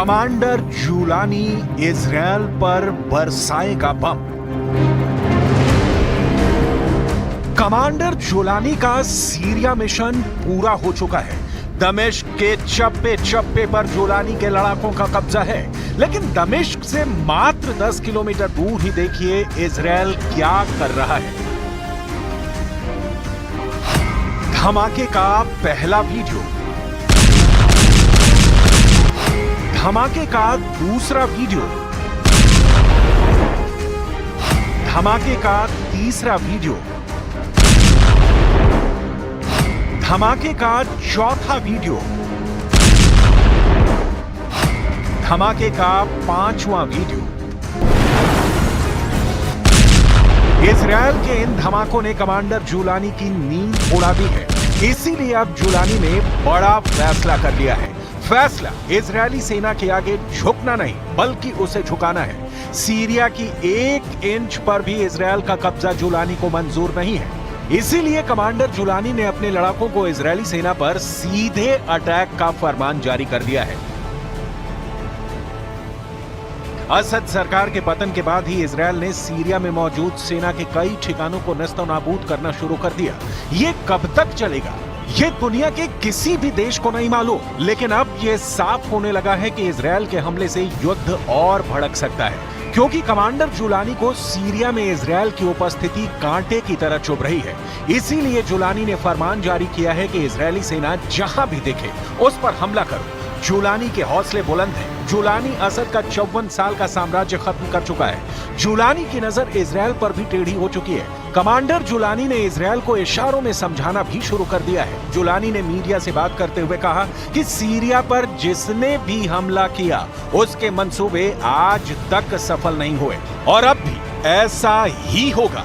Commander Jolani Israel पर बरसाएगा बम। Commander Jolani का Syria mission पूरा हो चुका है। दमिश्क के चप्पे चप्पे पर जुलानी के लड़ाकों का कब्जा है, लेकिन दमिश्क से मात्र 10 किलोमीटर दूर ही देखिए इजरायल क्या कर रहा है। धमाके का पहला वीडियो, धमाके का दूसरा वीडियो, धमाके का तीसरा वीडियो, धमाके का चौथा वीडियो, धमाके का पांचवां वीडियो। इजरायल के इन धमाकों ने कमांडर जुलानी की नींद उड़ा दी है। इसीलिए अब जुलानी ने बड़ा फैसला कर लिया है। फैसला इजरायली सेना के आगे झुकना नहीं, बल्कि उसे झुकाना है। सीरिया की 1 इंच पर भी इजरायल का कब्जा जुलानी को मंजूर नहीं है। इसीलिए कमांडर जुलानी ने अपने लड़ाकों को इजरायली सेना पर सीधे अटैक का फरमान जारी कर दिया है। असद सरकार के पतन के बाद ही इजरायल ने सीरिया में मौजूद सेना के कई ठिकानों को नस्तनाबूद करना शुरू कर दिया। ये कब तक चलेगा, ये दुनिया के किसी भी देश को नहीं मालूम, लेकिन अब ये साफ होने लगा है कि इजरायल के हमले से युद्ध और भड़क सकता है, क्योंकि कमांडर जुलानी को सीरिया में इजरायल की उपस्थिति कांटे की तरह चुभ रही है। इसीलिए जुलानी ने फरमान जारी किया है कि इजरायली सेना जहां भी दिखे उस पर हमला करो। जुलानी के हौसले बुलंद हैं। जुलानी असद का 54 साल का साम्राज्य खत्म कर चुका है। जुलानी की नजर इजरायल पर भी टेढ़ी हो चुकी है। कमांडर जुलानी ने इजरायल को इशारों में समझाना भी शुरू कर दिया है। जुलानी ने मीडिया से बात करते हुए कहा कि सीरिया पर जिसने भी हमला किया उसके मंसूबे आज तक सफल नहीं हुए और अब भी ऐसा ही होगा।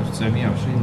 1920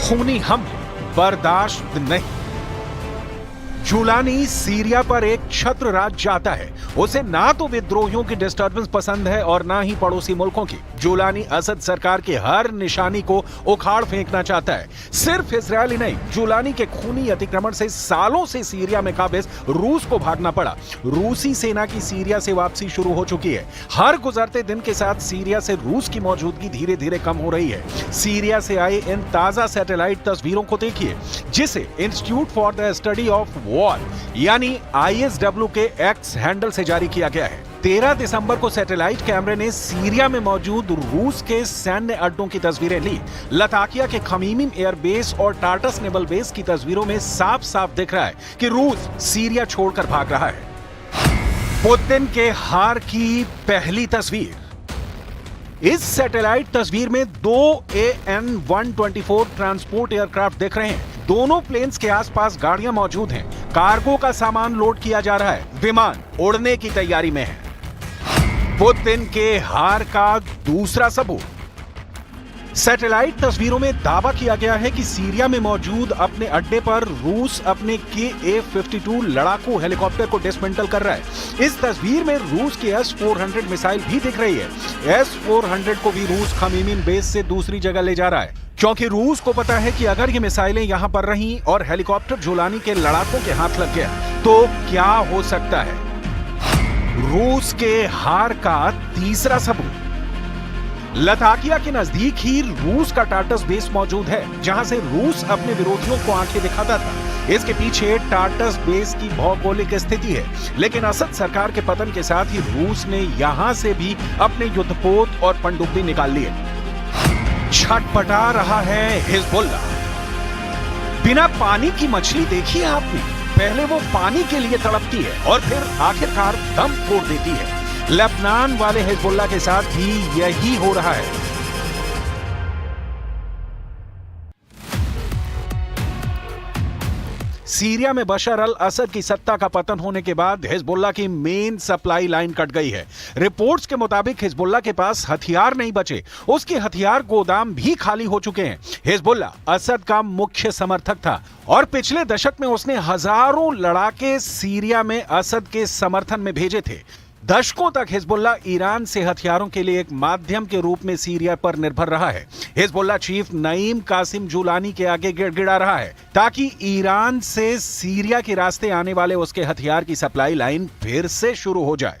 खूनी हमले बर्दाश्त नहीं। जुलानी सीरिया पर एक छत्र राज चाहता है। उसे ना तो विद्रोहियों की डिस्टर्बेंस पसंद है और ना ही पड़ोसी मुल्कों की। जुलानी असद सरकार की हर निशानी को उखाड़ फेंकना चाहता है। सिर्फ इजरायल ही नहीं, जुलानी के खूनी अतिक्रमण से सालों से सीरिया में काबिज रूस को भागना पड़ा। रूसी सेना की सीरिया से वापसी शुरू हो चुकी है। हर गुजरते दिन के साथ सीरिया से रूस की मौजूदगी धीरे धीरे कम हो रही है। सीरिया से आए इन ताजा सैटेलाइट तस्वीरों को देखिए, जिसे institute for the study of war यानी ISW के एक्स हैंडल से जारी किया गया है। 13 दिसंबर को सैटेलाइट कैमरे ने सीरिया में मौजूद रूस के सैन्य अड्डों की तस्वीरें ली। लताकिया के खमीमिम एयरबेस और टार्टस नेवल बेस की तस्वीरों में साफ साफ दिख रहा है कि रूस सीरिया छोड़कर भाग रहा है। पुतिन के हार की पहली तस्वीर। इस सैटेलाइट तस्वीर में 2 AN-124 ट्रांसपोर्ट एयरक्राफ्ट दिख रहे हैं। दोनों प्लेन्स के आसपास गाड़ियां मौजूद हैं। कार्गो का सामान लोड किया जा रहा है। विमान उड़ने की तैयारी में है। पुतिन के हार का दूसरा सबूत। सैटेलाइट तस्वीरों में दावा किया गया है कि सीरिया में मौजूद अपने अड्डे पर रूस अपने KA-52 लड़ाकू हेलीकॉप्टर को डिसमेंटल कर रहा है। इस तस्वीर में रूस की S-400 मिसाइल भी दिख रही है। S-400 को भी रूस खमीमिम बेस से दूसरी जगह ले जा रहा है, क्योंकि रूस को पता है कि अगर ये मिसाइलें यहां पर रहीं और हेलीकॉप्टर जुलानी के लड़ाकों के हाथ लग गया तो क्या हो सकता है। रूस के हार का तीसरा सबूत। लताकिया के नजदीक ही रूस का टार्टस बेस मौजूद है, जहां से रूस अपने विरोधियों को आंखें दिखाता था। इसके पीछे टार्टस बेस की भौगोलिक स्थिति है, लेकिन असद सरकार के पतन के साथ ही रूस ने यहां से भी अपने युद्धपोत और पनडुब्बी निकाल लिए। छटपटा रहा है हिजबुल्लाह। बिना पानी की मछली देखी है आपने? पहले वो पानी के लिए तड़पती है और फिर आखिरकार दम तोड़ देती है। लेबनान वाले हिजबुल्लाह के साथ भी यही हो रहा है। सीरिया में बशर अल असद की सत्ता का पतन होने के बाद हिजबुल्लाह की मेन सप्लाई लाइन कट गई है। रिपोर्ट्स के मुताबिक हिजबुल्लाह के पास हथियार नहीं बचे, उसके हथियार गोदाम भी खाली हो चुके हैं। हिजबुल्लाह असद का मुख्य समर्थक था और पिछले दशक में उसने हजारों लड़ाके सीरिया में असद के समर्थन में भेजे थे। दशकों तक हिजबुल्लाह ईरान से हथियारों के लिए एक माध्यम के रूप में सीरिया पर निर्भर रहा है। Hezbollah chief Naim Qassem Jolani के आगे गिड़गिड़ा रहा है ताकि ईरान से सीरिया के रास्ते आने वाले उसके हथियार की सप्लाई लाइन फिर से शुरू हो जाए।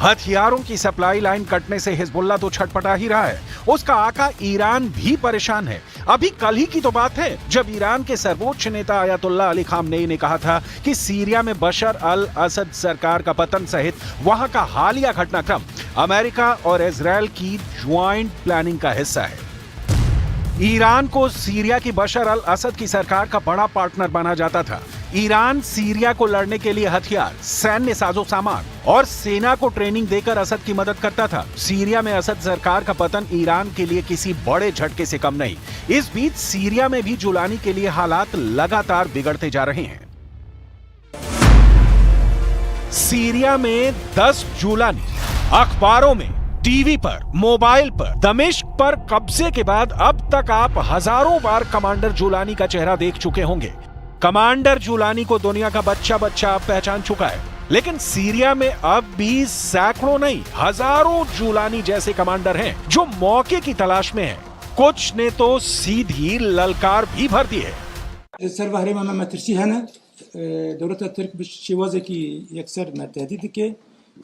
हथियारों की सप्लाई लाइन कटने से हिजबुल्लाह तो छटपटा ही रहा है, उसका आका ईरान भी परेशान है। अभी कल ही की तो बात है जब ईरान के सर्वोच्च नेता आयतुल्लाह अली खामनेई ने कहा था कि सीरिया में बशर अल असद सरकार का पतन सहित वहां का हालिया घटनाक्रम अमेरिका और इजरायल की ज्वाइंट प्लानिंग का हिस्सा है। ईरान को सीरिया की बशर अल असद की सरकार का बड़ा पार्टनर माना जाता था। ईरान सीरिया को लड़ने के लिए हथियार, सैन्य साजो सामान और सेना को ट्रेनिंग देकर असद की मदद करता था। सीरिया में असद सरकार का पतन ईरान के लिए किसी बड़े झटके से कम नहीं। इस बीच सीरिया में भी जुलानी के लिए हालात लगातार बिगड़ते जा रहे हैं। सीरिया में 10 जुलानी अखबारों में, टीवी पर, मोबाइल पर, दमिश्क पर कब्जे के बाद अब तक आप हजारों बार कमांडर जुलानी का चेहरा देख चुके होंगे। कमांडर जुलानी को दुनिया का बच्चा बच्चा पहचान चुका है, लेकिन सीरिया में अब भी सैकड़ों नहीं हजारों जुलानी जैसे कमांडर हैं जो मौके की तलाश में हैं। कुछ ने तो सीधी ललकार भी भर दी है।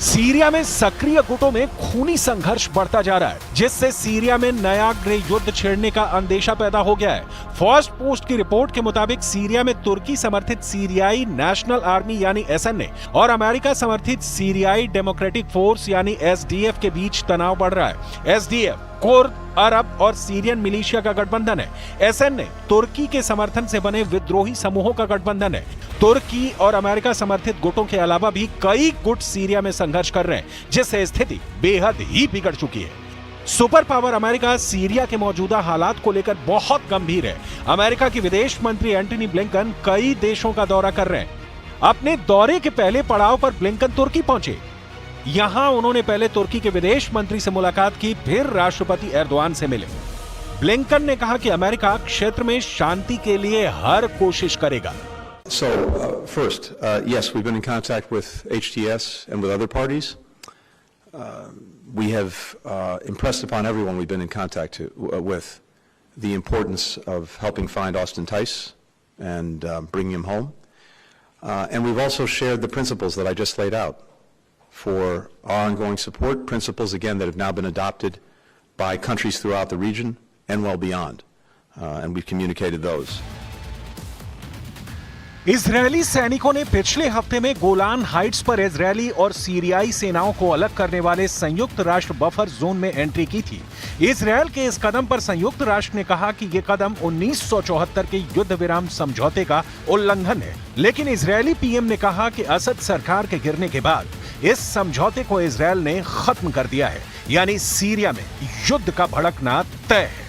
सीरिया में सक्रिय गुटों में खूनी संघर्ष बढ़ता जा रहा है, जिससे सीरिया में नया गृह युद्ध छेड़ने का अंदेशा पैदा हो गया है। फर्स्ट पोस्ट की रिपोर्ट के मुताबिक सीरिया में तुर्की समर्थित सीरियाई नेशनल आर्मी यानी एसएनए और अमेरिका समर्थित सीरियाई डेमोक्रेटिक फोर्स यानी एसडीएफ के बीच तनाव बढ़ रहा है। एसडीएफ कुर्द, अरब और सीरियन मिलिशिया का गठबंधन है। एसएनए तुर्की के समर्थन से बने विद्रोही समूहों का गठबंधन है। तुर्की और अमेरिका समर्थित गुटों के अलावा भी कई गुट सीरिया में संघर्ष कर रहे हैं, जिससे स्थिति बेहद ही बिगड़ चुकी है। सुपर पावर अमेरिका सीरिया के मौजूदा हालात को लेकर बहुत गंभीर है। अमेरिका की विदेश मंत्री एंटनी ब्लिंकन कई देशों का दौरा कर रहे हैं। अपने दौरे के पहले पड़ाव पर ब्लिंकन तुर्की पहुंचे। यहां उन्होंने पहले तुर्की के विदेश मंत्री से मुलाकात की, फिर राष्ट्रपति एर्दोआन से मिले। ब्लिंकन ने कहा कि अमेरिका क्षेत्र में शांति के लिए हर कोशिश करेगा। So, first, yes, we've been in contact with HTS and with other parties. We have impressed upon everyone we've been in contact with the importance of helping find Austin Tice and bringing him home. And we've also shared the principles that I just laid out for our ongoing support, principles, again, that have now been adopted by countries throughout the region and well beyond. And we've communicated those. Israeli सैनिकों ने पिछले हफ्ते में Golan Heights पर Israeli और सीरियाई सेनाओं को अलग करने वाले संयुक्त राष्ट्र बफर जोन में एंट्री की थी। इजरायल के इस कदम पर संयुक्त राष्ट्र ने कहा कि यह कदम 1974 के युद्ध विराम समझौते का उल्लंघन है, लेकिन इजरायली पीएम ने कहा कि असद सरकार के गिरने के बाद इस समझौते को इजरायल ने खत्म कर दिया है, यानी सीरिया में युद्ध का भड़कना तय है।